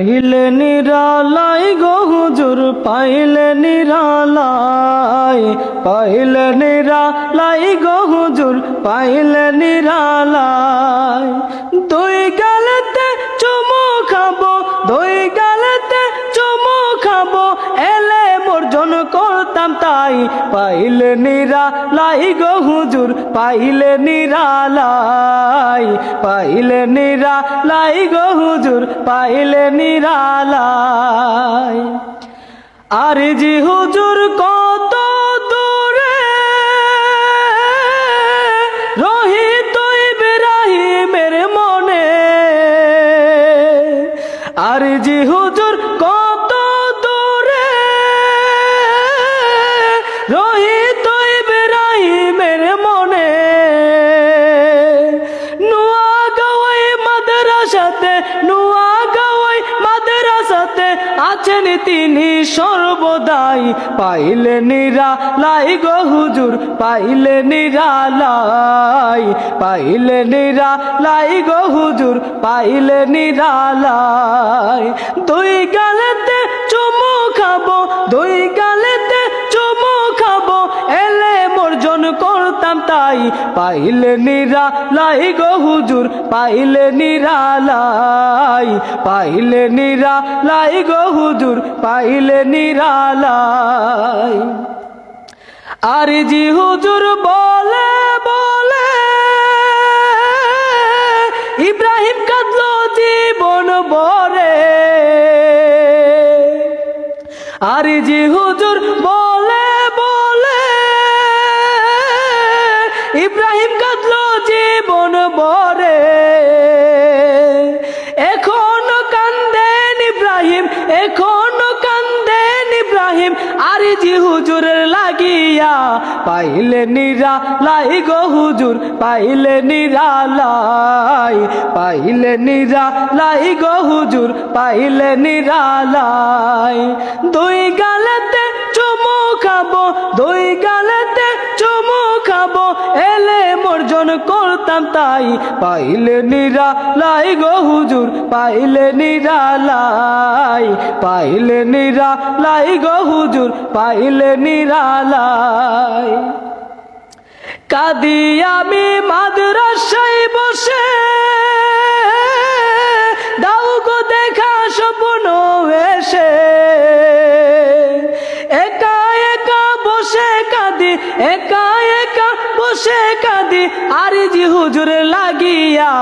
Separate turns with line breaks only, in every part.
পাইলে নিরালাই গো হুজুর, পাইলে নিরালাই, পাইলে নিরালাই গো হুজুর, পাইলে নিরালাই। দুই গালেতে চুমু খাবো, দুই গালেতে চুমু খাবো, এলে বর্জন করতাম তাই। পাইলে নিরালাই গো হুজুর, পাইলে নিরালাই, পাইলে নিরালাই গো হুজুর, পাইলে নিরালাই। আর জি হুজুর কত দূরে, রহিত ইব্রাহিমের মনে। আর জি হুজুর কত দূরে, রহিত ইব্রাহিমের মনে। নোয়াগাঁওয়ে মাদ্রাসাতে, নোয়াগাঁওয়ে মাদ্রাসাতে আছেন তিনি সর্বদাই। পাইলে নিরালাই গো হুজুর, পাইলে নিরালাই, পাইলে নিরালাই গো হুজুর, পাইলে নিরালাই। দুই গালেতে চুমু খাবো, দুই গালেতে চুমু খাবো, এলে বর্জন করতাম তাই। পাইলে নিরালাই গো হুজুর, পাইলে নিরালাই, পাইলে নিরালাই গো হুজুর, পাইলে নিরালাই। আর জি হুজুর বলে বলে ইব্রাহিম কাঁদলো জীবন ভরে। আর জি হুজুর বলে বলে ইব্রাহিম কাঁদলো জীবন ভরে। এখনো কান্দেন ইব্রাহিম, এখনো কান্দেন ইব্রাহিম, আর জি হুজুরের লাগিয়া। পাইলে নিরালাই গো হুজুর, পাইলে নিরালাই, পাইলে নিরালাই গো হুজুর, পাইলে নিরালাই। দুই গালেতে চুমু খাবো, দুই গালেতে চুমু খাবো, এলে বর্জন করতাম তাই। পাইলে নিরালাই গো হুজুর, পাইলে নিরালাই, পাইলে নিরালাই গো হুজুর, পাইলে নিরালাই। কাঁদি আমি মাদ্রাসায় বসে, দাও গো দেখা স্বপ্ন এসে। একা একা বসে কাঁদি, একা একা বসে কাঁদি, আর জি হুজুর লাগিয়া।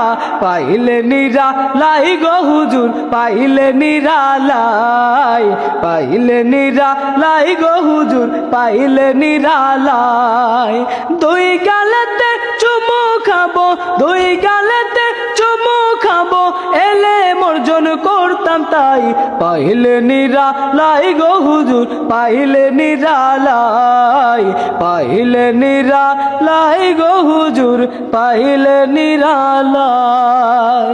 পাইলে নিরালাই গো হুজুর, পাইলে নিরালাই, পাইলে নিরালাই গো হুজুর, পাইলে নিরালাই। দুই গালেতে চুমু খাবো, দুই গালেতে চুমু খাবো, এলে বর্জন করতাম তাই। পাইলে নিরালাই গো হুজুর, পাইলে নিরালাই, পাইলে নিরালাই গো হুজুর, পাইলে নিরালাই।